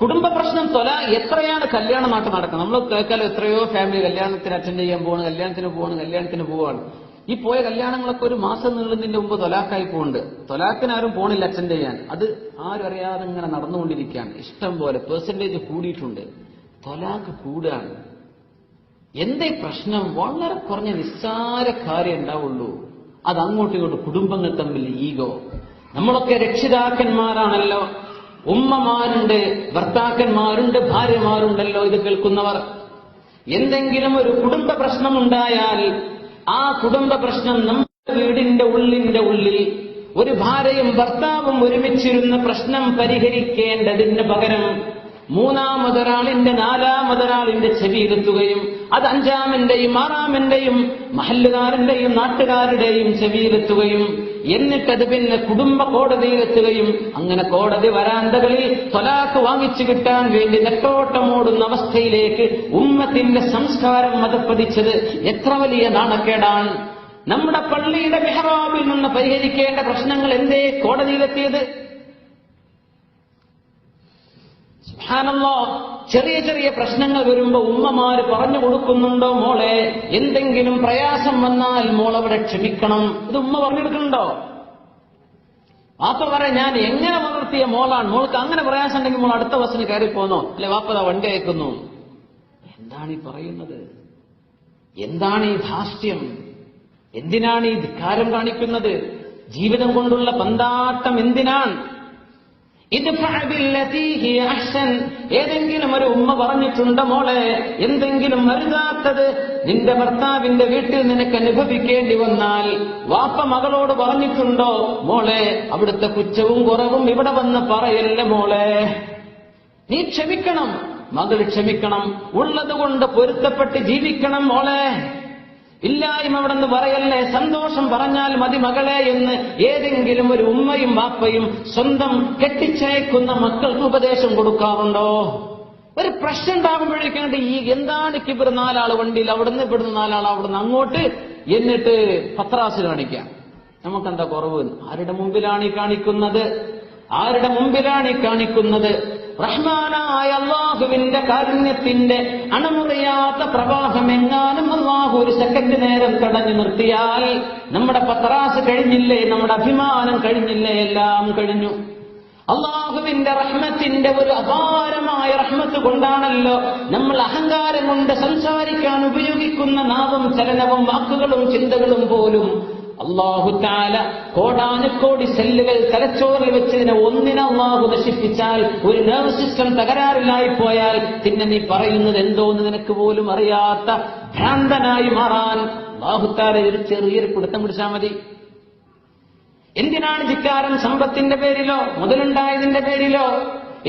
കുടുംബ പ്രശ്നം എത്രയാണ് കല്യാണ നാട്ടിൽ നടക്കുന്നത്? നമ്മൾ കേൾക്കാലോ, എത്രയോ ഫാമിലി കല്യാണത്തിന് അറ്റൻഡ് ചെയ്യാൻ പോവാണ്, കല്യാണത്തിന് പോവാണ്. ഈ പോയ കല്യാണങ്ങളൊക്കെ ഒരു മാസം നീളുന്നതിന്റെ മുമ്പ് തൊലാക്കായി പോകുന്നുണ്ട്. തൊലാക്കിന് ആരും പോണില്ല അറ്റൻഡ് ചെയ്യാൻ. അത് ആരും അറിയാതെ ഇങ്ങനെ നടന്നുകൊണ്ടിരിക്കുകയാണ്. ഇഷ്ടം പോലെ പെർസെന്റേജ് കൂടിയിട്ടുണ്ട്. തൊലാക്ക് കൂടാണ്. എന്തേ പ്രശ്നം? വളരെ കുറഞ്ഞ നിസ്സാര കാര്യം ഉണ്ടാവുള്ളൂ. അത് അങ്ങോട്ടും ഇങ്ങോട്ടും കുടുംബങ്ങൾ തമ്മിൽ ഈഗോ. നമ്മളൊക്കെ രക്ഷിതാക്കന്മാരാണല്ലോ, ഉമ്മമാരുണ്ട്, ഭർത്താക്കന്മാരുണ്ട്, ഭാര്യമാരുണ്ടല്ലോ ഇത് കേൾക്കുന്നവർ. എന്തെങ്കിലും ഒരു കുടുംബ പ്രശ്നമുണ്ടായാൽ ആ കുടുംബ പ്രശ്നം നമ്മുടെ വീടിന്റെ ഉള്ളിൽ ഒരു ഭാര്യയും ഭർത്താവും ഒരുമിച്ചിരുന്ന പ്രശ്നം പരിഹരിക്കേണ്ടതിന് പകരം മൂന്നാമതൊരാളിന്റെ നാലാമതൊരാളിന്റെ ചെവിയിലെത്തുകയും അത് അഞ്ചാമിന്റെയും ആറാമിന്റെയും മഹല്ലുകാരന്റെയും നാട്ടുകാരുടെയും ചെവിയിലെത്തുകയും എന്നിട്ടത് പിന്നെ കുടുംബ കോടതിയിലെത്തുകയും അങ്ങനെ കോടതി വരാന്തകളിൽ ത്വലാഖ് വാങ്ങിച്ചു കിട്ടാൻ വേണ്ടി നെട്ടോട്ടമോടുന്ന അവസ്ഥയിലേക്ക് ഉമ്മത്തിന്റെ സംസ്കാരം മതപ്പതിച്ചത് എത്ര വലിയ നാണക്കേടാണ്. നമ്മുടെ പള്ളിയുടെ മെഹ്റാബിൽ നിന്ന് പരിഹരിക്കേണ്ട പ്രശ്നങ്ങൾ എന്തേ കോടതിയിലെത്തിയത്? സുബ്ഹാനല്ലാഹ്, ചെറിയ ചെറിയ പ്രശ്നങ്ങൾ വരുമ്പോ ഉമ്മമാര് പറഞ്ഞു കൊടുക്കുന്നുണ്ടോ? മോളെ, എന്തെങ്കിലും പ്രയാസം വന്നാൽ മോളവിടെ ക്ഷമിക്കണം. ഇത് ഉമ്മ പറഞ്ഞെടുക്കുന്നുണ്ടോ? വാപ്പ പറയാം, ഞാൻ എങ്ങനെ വളർത്തിയ മോളാണ്, മോൾക്ക് അങ്ങനെ പ്രയാസം ഉണ്ടെങ്കിൽ മോൾ അടുത്ത ബസ്സിന് കയറിപ്പോന്നോ, അല്ലെ വാപ്പ വണ്ടി അയക്കുന്നു. എന്താണ് ഈ പറയുന്നത്? എന്താണ് ഈ ധാർഷ്ട്യം? എന്തിനാണ് ഈ ധിക്കാരം കാണിക്കുന്നത്? ജീവിതം കൊണ്ടുള്ള പന്താട്ടം എന്തിനാണ്? ഏതെങ്കിലും ഒരു ഉമ്മ പറഞ്ഞിട്ടുണ്ടോ മോളെ, എന്തെങ്കിലും അരുതാത്തത് നിന്റെ ഭർത്താവിന്റെ വീട്ടിൽ നിനക്ക് അനുഭവിക്കേണ്ടി വന്നാൽ വാപ്പ മകളോട് പറഞ്ഞിട്ടുണ്ടോ മോളെ, അവിടുത്തെ കുറ്റവും കുറവും ഇവിടെ വന്ന് പറയല്ല മോളെ, നീ ക്ഷമിക്കണം, മകൾ ക്ഷമിക്കണം, ഉള്ളതുകൊണ്ട് പൊരുത്തപ്പെട്ട് ജീവിക്കണം മോളെ, ഇല്ലായ്മ അവിടെ നിന്ന് പറയല്ലേ, സന്തോഷം പറഞ്ഞാൽ മതി മകളെ എന്ന് ഏതെങ്കിലും ഒരു ഉമ്മയും വാപ്പയും സ്വന്തം കെട്ടിച്ചയക്കുന്ന മക്കൾക്ക് ഉപദേശം കൊടുക്കാറുണ്ടോ? ഒരു പ്രശ്നം ഉണ്ടാകുമ്പോഴേക്കാണ്ട് ഈ എന്താണ് കിബിർ, നാലാള് വണ്ടിയിൽ അവിടുന്ന് ഇവിടുന്ന് നാലാൾ അവിടുന്ന് അങ്ങോട്ട്, എന്നിട്ട് പത്രാസ് കാണിക്കാം. നമുക്കെന്താ കുറവ്? ആരുടെ മുമ്പിലാണ് ഈ കാണിക്കുന്നത്? ആരുടെ മുമ്പിലാണ് ഈ കാണിക്കുന്നത്? റഹ്മാനായ അല്ലാഹുവിന്റെ കാരുണ്യത്തിന്റെ അണമുറിയാത്ത പ്രവാഹം എങ്ങാനും അല്ലാഹു ഒരു സെക്കൻഡ് നേരം തടഞ്ഞു നിർത്തിയാൽ നമ്മുടെ പത്രാസ് കഴിഞ്ഞില്ലേ, നമ്മുടെ അഭിമാനം കഴിഞ്ഞില്ലേ, എല്ലാം കഴിഞ്ഞു. അല്ലാഹുവിന്റെ റഹ്മത്തിന്റെ ഒരു അപാരമായ റഹ്മത്ത് കൊണ്ടാണല്ലോ നമ്മൾ അഹങ്കാരം കൊണ്ട് സംസാരിക്കാൻ ഉപയോഗിക്കുന്ന നാവും ചലനവും വാക്കുകളും ചിന്തകളും പോലും അല്ലാഹു തആല കോടാനുകോടി സെല്ലുകൾ തലച്ചോറിൽ വെച്ചതിനെ ഒന്നിനെ അല്ലാഹു നശിപ്പിച്ചാൽ, ഒരു നെർവ് സിസ്റ്റം തകരാറിലായി പോയാൽ പിന്നെ നീ പറയുന്നത് എന്തോന്ന് നിനക്ക് പോലും അറിയാത്ത ഭ്രാന്തനായി മാറാൻ അല്ലാഹു തആല ഒരു ചെറിയൊരു പിടുത്തം പിടിച്ചാൽ മതി. എന്തിനാണ് ധിക്കാരം? സമ്പത്തിന്റെ പേരിലോ മുതലുണ്ടായതിന്റെ പേരിലോ?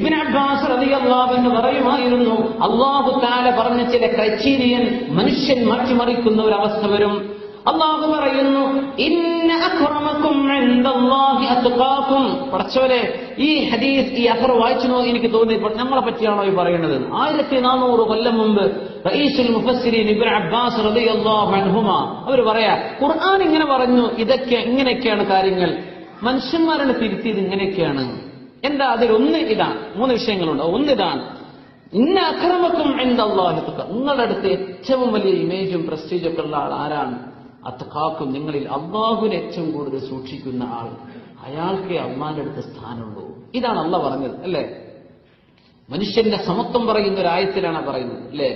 ഇബ്നു അബ്ബാസ് റളിയല്ലാഹു അൻഹു പറയുമായിരുന്നു, അല്ലാഹു തആല പറഞ്ഞ ചില ക്രൈറ്റീരിയൻ മനുഷ്യൻ മാറ്റിമറിക്കുന്ന ഒരു അവസ്ഥ വരും. അല്ലാഹു പറയുന്നു, ഇന്ന അക്രമക്കും ഇൻദല്ലാഹി അത്ഖാകും. പടച്ചോനെ, ഈ ഹദീസ്, ഈ അസർ വായിച്ചു നോക്കി എനിക്ക് തോന്നി നമ്മളെ പറ്റിയാണോ ഈ പറയുന്നത്? 1400 കൊല്ലം മുമ്പ് റഈസുൽ മുഫസ്സിരീൻ ഇബ്നു അബ്ബാസ് റളിയല്ലാഹു അൻഹുമാ അവർ പറയാ, ഖുർആൻ ഇങ്ങനെ പറഞ്ഞു, ഇതൊക്കെ ഇങ്ങനെയൊക്കെയാണ് കാര്യങ്ങൾ, മനുഷ്യന്മാരാണ് തിരുത്തിയത് ഇങ്ങനെയൊക്കെയാണ്. എന്താ അതിലൊന്ന്? ഇതാണ്. 3 വിഷയങ്ങളുണ്ട്. ഒന്നിതാണ്, ഇന്ന അക്രമക്കും ഇൻദല്ലാഹി അത്ഖാകും. നിങ്ങളുടെ അടുത്ത് ഏറ്റവും വലിയ ഇമേജും പ്രസ്റ്റീജും ഒക്കെ ഉള്ള ആൾ ആരാണ്? അത്ഖാക്കും, നിങ്ങളിൽ അല്ലാഹുവിനെ ഏറ്റവും കൂടുതൽ സൂക്ഷിക്കുന്ന ആൾ, അയാൾക്ക് അള്ളാന്റെ അടുത്ത് സ്ഥാനമുള്ളൂ. ഇതാണ് അള്ളാഹ് പറഞ്ഞത്, അല്ലേ? മനുഷ്യന്റെ സമത്വം പറയുന്ന ഒരു ആയത്തിലാണ് പറയുന്നത്, അല്ലേ?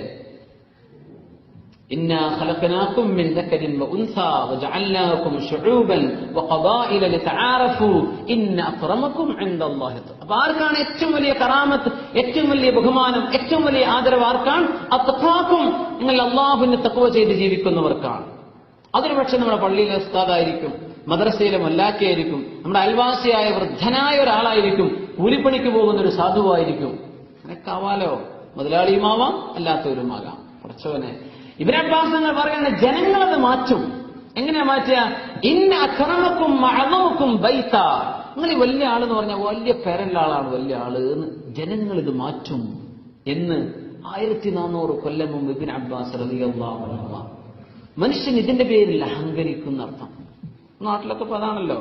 ഇന്നാ ഖലഖനാകും മിൻ ദക്കരിൻ വഉൻസാ വജഅൽനാകും ശുഊബൻ വഖബായില ലിതആറഫു ഇന്ന അക്രമക്കും ഇൻദല്ലാഹി അത്ഖാകും. അപ്പോൾ ആർക്കാണ് ഏറ്റവും വലിയ കറാമത്ത്, ഏറ്റവും വലിയ ബഹുമാനം, ഏറ്റവും വലിയ ആദരവ് ആർക്കാണ്? അത്ഖാക്കും, നിങ്ങൾ അല്ലാഹുവിനെ തഖ്വ ചെയ്ത് ജീവിക്കുന്നവർക്കാണ്. അതൊരു പക്ഷെ നമ്മുടെ പള്ളിയിലെ ഉസ്താദായിരിക്കും, മദ്രസയിലെ മല്ലാക്കയായിരിക്കും, നമ്മുടെ അയൽവാസിയായ വൃദ്ധനായ ഒരാളായിരിക്കും, കൂലിപ്പണിക്ക് പോകുന്ന ഒരു സാധുവായിരിക്കും. അങ്ങനെക്കാവാലോ, മുതലാളിയുമാവാം അല്ലാത്തവരുമാകാം. കുറച്ചവനെ ഇബ്നു അബ്ബാസ് എന്ന് പറയുന്ന ജനങ്ങളത് മാറ്റും. എങ്ങനെയാ മാറ്റുക? ഇന്ന അക്രമക്കും മഅദൂക്കും ബൈത. നിങ്ങൾ ഈ വലിയ ആളെന്ന് പറഞ്ഞാൽ വലിയ പേരല്ല ആളാണ് വലിയ ആള് എന്ന് ജനങ്ങൾ ഇത് മാറ്റും എന്ന് 1400 കൊല്ലം മുമ്പ് ഇബ്നു അബ്ബാസ് റളിയല്ലാഹു അൻഹു. മനുഷ്യൻ ഇതിന്റെ പേരിൽ അഹങ്കരിക്കുന്ന അർത്ഥം. നാട്ടിലൊക്കെ അതാണല്ലോ.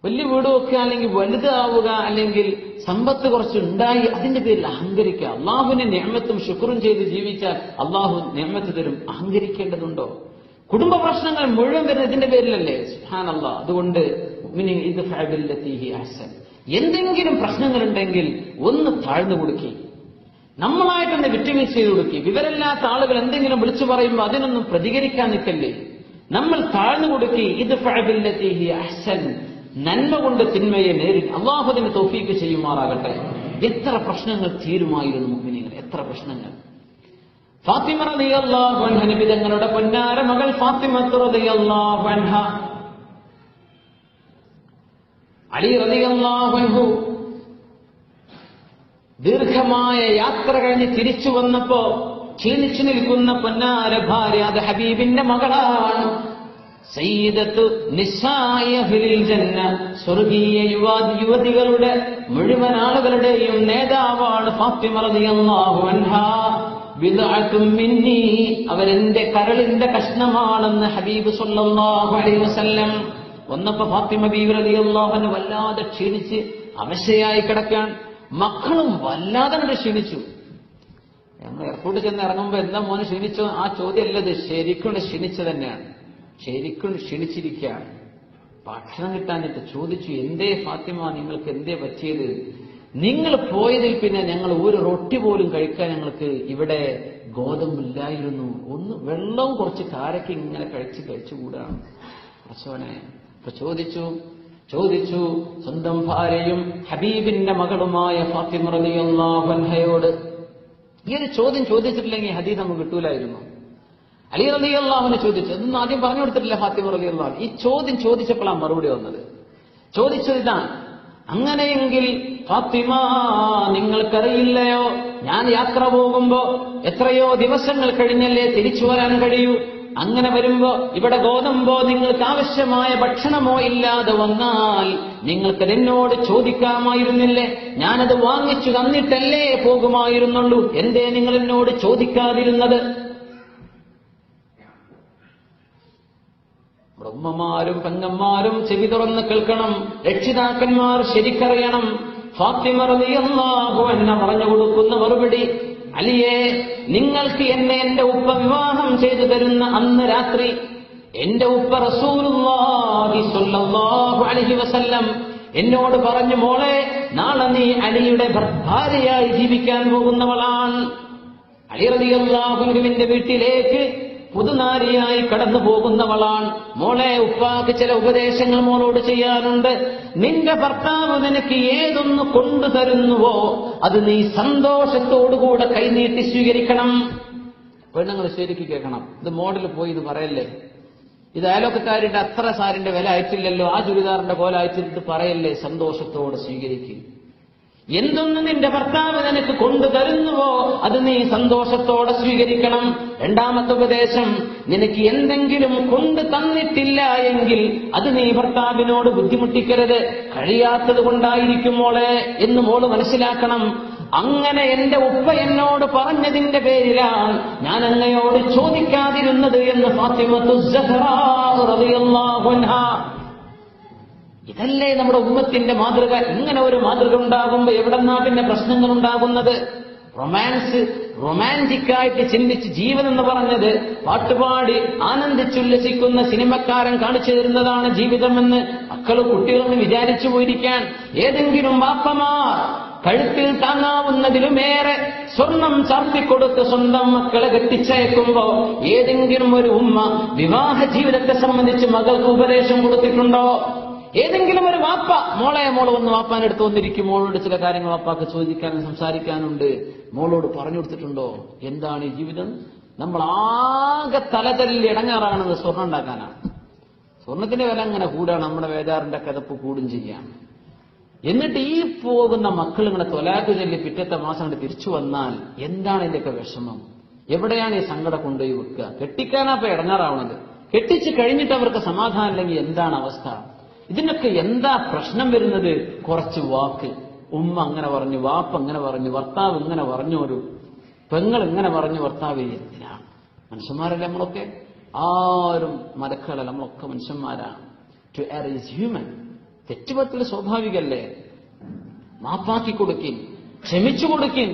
വലിയ വീട് വെക്കുക, അല്ലെങ്കിൽ വലുതാവുക, അല്ലെങ്കിൽ സമ്പത്ത് കുറച്ചുണ്ടായി അതിന്റെ പേരിൽ അഹങ്കരിക്കുക. അള്ളാഹുവിന്റെ നിഅമത്തും ശുക്റും ചെയ്ത് ജീവിച്ചാൽ അള്ളാഹു നിഅമത്ത് തരും. അഹങ്കരിക്കേണ്ടതുണ്ടോ? കുടുംബ പ്രശ്നങ്ങൾ മുഴുവൻ വരുന്നത് ഇതിന്റെ പേരിലല്ലേ? സുബ്ഹാനല്ലാഹ്. അതുകൊണ്ട് എന്തെങ്കിലും പ്രശ്നങ്ങളുണ്ടെങ്കിൽ ഒന്ന് താഴ്ന്നു കൊടുക്കി, നമ്മളായിട്ടൊന്ന് വിട്ടുവീഴ്ച ചെയ്ത് കൊടുക്കി. വിവരമില്ലാത്ത ആളുകൾ എന്തെങ്കിലും വിളിച്ചു പറയുമ്പോൾ അതിനൊന്നും പ്രതികരിക്കാൻ നിൽക്കല്ലേ. നമ്മൾ താഴ്ന്നു കൊടുക്കി. നന്മ കൊണ്ട് തിന്മയെ നേരിട്ട് അള്ളാഹുവിന് തൗഫീഖ് ചെയ്യുമാറാകട്ടെ. എത്ര പ്രശ്നങ്ങൾ തീരുമായിരുന്നു മുഅ്മിനീങ്ങൾ, എത്ര പ്രശ്നങ്ങൾ. ഫാത്തിമ റളിയല്ലാഹു അൻഹ, നബി തങ്ങളുടെ പൊന്നാര മകൾ ഫാത്തിമ റളിയല്ലാഹു അൻഹ, അലി റളിയല്ലാഹു അൻഹു ദീർഘമായ യാത്ര കഴിഞ്ഞ് തിരിച്ചു വന്നപ്പോ ക്ഷീണിച്ചു നിൽക്കുന്ന പൊന്നാര ഭാര്യ, അത് ഹബീബിന്റെ മകളാണ്. സയ്യിദത്തു നിസാഇ അഹ്ലിൽ ജന്ന, സ്വർഗീയ യുവതികളുടെ മുഴുവൻ ആളുകളുടെയും നേതാവാണ് ഫാത്തിമ റളിയല്ലാഹു അൻഹാ. ബിദ്അത്തും മിന്നി, അവരെന്റെ കരളിന്റെ കഷ്ണമാണെന്ന് ഹബീബ് സ്വല്ലല്ലാഹു അലൈഹി വസല്ലം. വന്നപ്പോ ഫാത്തിമ ബീവി റളിയല്ലാഹു അൻഹ വല്ലാതെ ക്ഷീണിച്ച് അവശയായി കിടക്കാൻ. മക്കളും വല്ലാതെ ക്ഷീണിച്ചു. നമ്മൾ എയർപോർട്ടിൽ ചെന്ന് ഇറങ്ങുമ്പോ എന്താ മോന് ക്ഷീണിച്ചോ? ആ ചോദ്യമല്ലത്, ശരിക്കും ക്ഷീണിച്ചു തന്നെയാണ്, ശരിക്കും ക്ഷീണിച്ചിരിക്കുകയാണ്. ഭക്ഷണം കിട്ടാനിട്ട് ചോദിച്ചു, എന്തേ ഫാത്തിമ, നിങ്ങൾക്ക് എന്തേ പറ്റിയത്? നിങ്ങൾ പോയതിൽ പിന്നെ ഞങ്ങൾ ഒരു റൊട്ടി പോലും കഴിക്കാൻ ഞങ്ങൾക്ക് ഇവിടെ ഗോതമ്പില്ലായിരുന്നു. ഒന്ന് വെള്ളവും കുറച്ച് കാരയ്ക്ക് ഇങ്ങനെ കഴിച്ചുകൂടാണ് പ്രസവനെ. അപ്പൊ ചോദിച്ചു സ്വന്തം ഭാര്യയും ഹബീബിന്റെ മകളുമായ ഫാത്തിമ റളിയല്ലാഹു അൻഹയോട്. ഈ ഒരു ചോദ്യം ചോദിച്ചിട്ടില്ലെങ്കിൽ ഹദീസ് നമുക്ക് കിട്ടൂലായിരുന്നു. അലി റളിയല്ലാഹുവിനെ ചോദിച്ചു, അതൊന്നും ആദ്യം പറഞ്ഞു കൊടുത്തിട്ടില്ല ഫാത്തിമ റളിയല്ലാഹു. ഈ ചോദ്യം ചോദിച്ചപ്പോഴാണ് മറുപടി വന്നത്. ചോദിച്ചത് ഇതാണ്, അങ്ങനെയെങ്കിൽ ഫാത്തിമ, നിങ്ങൾക്കറിയില്ലയോ, ഞാൻ യാത്ര പോകുമ്പോ എത്രയോ ദിവസങ്ങൾ കഴിഞ്ഞല്ലേ തിരിച്ചു വരാൻ കഴിയൂ. അങ്ങനെ വരുമ്പോ ഇവിടെ ഗോതമ്പോ നിങ്ങൾക്ക് ആവശ്യമായ ഭക്ഷണമോ ഇല്ലാതെ വന്നാൽ നിങ്ങൾക്കത് എന്നോട് ചോദിക്കാമായിരുന്നില്ലേ? ഞാനത് വാങ്ങിച്ചു തന്നിട്ടല്ലേ പോകുമായിരുന്നുള്ളൂ. എന്തേ നിങ്ങൾ എന്നോട് ചോദിക്കാതിരുന്നത്? ഉമ്മമാരും പെങ്ങന്മാരും ചെവി തുറന്ന് കേൾക്കണം, രക്ഷിതാക്കന്മാർ ശരിക്കറിയണം. ഫാത്തിമ റളിയല്ലാഹു അൻഹ പറഞ്ഞു കൊടുക്കുന്ന മറുപടി, അലിയെ, നിങ്ങൾക്ക് എന്നെ എന്റെ ഉപ്പ വിവാഹം ചെയ്തു തരുന്ന അന്ന് രാത്രി എന്റെ ഉപ്പ റസൂലുള്ളാഹി സ്വല്ലല്ലാഹു അലൈഹി വസല്ലം എന്നോട് പറഞ്ഞു, മോളെ, നാളെ നീ അലിയുടെ ഭാര്യയായി ജീവിക്കാൻ പോകുന്നവളാണ്. അലി റളിയല്ലാഹു അൻഹുവിന്റെ വീട്ടിലേക്ക് പുതുനാരിയായി കടന്നു പോകുന്നവളാണ്. മോളെ, ഉപ്പാക്ക് ചില ഉപദേശങ്ങൾ മോളോട് ചെയ്യാനുണ്ട്. നിന്റെ ഭർത്താവ് നിനക്ക് ഏതൊന്ന് കൊണ്ടുതരുന്നുവോ അത് നീ സന്തോഷത്തോടുകൂടെ കൈനീട്ടി സ്വീകരിക്കണം. പെണ്ണുങ്ങൾ ശരിക്ക് കേൾക്കണം. ഇത് മോഡൽ പോയി ഇത് പറയല്ലേ. ഇത് അയലോക്കക്കാരുടെ അത്ര സാരിന്റെ വില അയച്ചില്ലല്ലോ, ആ ചുരിദാറിന്റെ കോല അയച്ചിട്ട് പറയല്ലേ, സന്തോഷത്തോടെ സ്വീകരിക്കുക. എന്തൊന്ന് നിന്റെ ഭർത്താവ് നിനക്ക് കൊണ്ടുതരുന്നുവോ അത് നീ സന്തോഷത്തോടെ സ്വീകരിക്കണം. രണ്ടാമത്തെ ഉപദേശം, നിനക്ക് എന്തെങ്കിലും കൊണ്ടു തന്നിട്ടില്ല എങ്കിൽ അത് നീ ഭർത്താവിനോട് ബുദ്ധിമുട്ടിക്കരുത്. കഴിയാത്തത് കൊണ്ടായിരിക്കും മോളെ എന്ന് മോള് മനസ്സിലാക്കണം. അങ്ങനെ എന്റെ ഉപ്പ എന്നോട് പറഞ്ഞതിന്റെ പേരിലാണ് ഞാൻ അങ്ങയോട് ചോദിക്കാതിരുന്നത് എന്ന് ഫാത്തിമത്തു സഹ്റാ റളിയല്ലാഹു അൻഹ. ഇതല്ലേ നമ്മുടെ ഉമ്മത്തിന്റെ മാതൃക? ഇങ്ങനെ ഒരു മാതൃക ഉണ്ടാകുമ്പോ എവിടെന്നാ പിന്നെ പ്രശ്നങ്ങൾ ഉണ്ടാകുന്നത്? റൊമാൻറ്റിക്കായിട്ട് ചിന്തിച്ച് ജീവൻ എന്ന് പറഞ്ഞത് പാട്ടുപാടി ആനന്ദിച്ചുല്ലസിക്കുന്ന സിനിമക്കാരൻ കാണിച്ചു തരുന്നതാണ് ജീവിതമെന്ന് മക്കളും കുട്ടികളെന്ന് വിചാരിച്ചു പോയിരിക്കാൻ. ഏതെങ്കിലും വാപ്പമാർ കഴുത്തിൽ താങ്ങാവുന്നതിലുമേറെ സ്വർണം ചാർത്തിക്കൊടുത്ത് സ്വന്തം മക്കളെ കെട്ടിച്ചയക്കുമ്പോ ഏതെങ്കിലും ഒരു ഉമ്മ വിവാഹ ജീവിതത്തെ സംബന്ധിച്ച് മകൾക്ക് ഉപദേശം കൊടുത്തിട്ടുണ്ടോ? ഏതെങ്കിലും ഒരു വാപ്പ, മോളെ വന്ന് വാപ്പാനെടുത്ത് വന്നിരിക്കും, മോളോട് ചില കാര്യങ്ങൾ വാപ്പാക്ക് ചോദിക്കാനും സംസാരിക്കാനുണ്ട്, മോളോട് പറഞ്ഞു കൊടുത്തിട്ടുണ്ടോ? എന്താണ് ഈ ജീവിതം? നമ്മൾ ആകെ തലതല്ലി ഇടങ്ങാറാകുന്നത് സ്വർണ്ണം ഉണ്ടാക്കാനാണ്. സ്വർണത്തിന്റെ വില അങ്ങനെ കൂടാണ്, നമ്മുടെ വേദാറിന്റെ കഥപ്പ് കൂടും ചെയ്യാം. എന്നിട്ട് ഈ പോകുന്ന മക്കൾ ഇങ്ങനെ തൊലാക്ക് ചൊല്ലി പിറ്റത്തെ മാസം കൊണ്ട് തിരിച്ചു വന്നാൽ എന്താണ് ഇതിന്റെയൊക്കെ വിഷമം? എവിടെയാണ് ഈ സങ്കടം കൊണ്ടുപോയി വെക്കുക? കെട്ടിക്കാനാപ്പോ ഇടങ്ങാറാവണത്. കെട്ടിച്ച് കഴിഞ്ഞിട്ട് അവർക്ക് സമാധാനം ഇല്ലെങ്കിൽ എന്താണ് അവസ്ഥ? ഇതിനൊക്കെ എന്താ പ്രശ്നം വരുന്നത്? കുറച്ച് വാക്ക്, ഉമ്മ അങ്ങനെ പറഞ്ഞു, വാപ്പ അങ്ങനെ പറഞ്ഞു, ഭർത്താവ് ഇങ്ങനെ പറഞ്ഞു, ഒരു പെങ്ങൾ ഇങ്ങനെ പറഞ്ഞു, ഭർത്താവ് എന്തിനാണ്? മനുഷ്യന്മാരല്ലേ നമ്മളൊക്കെ? ആരും മലക്കുകളല്ല, നമ്മളൊക്കെ മനുഷ്യന്മാരാണ്. To err is human. തെറ്റുപറ്റൽ സ്വാഭാവികല്ലേ? മാപ്പാക്കി കൊടുക്കിൻ, ക്ഷമിച്ചു കൊടുക്കിൻ.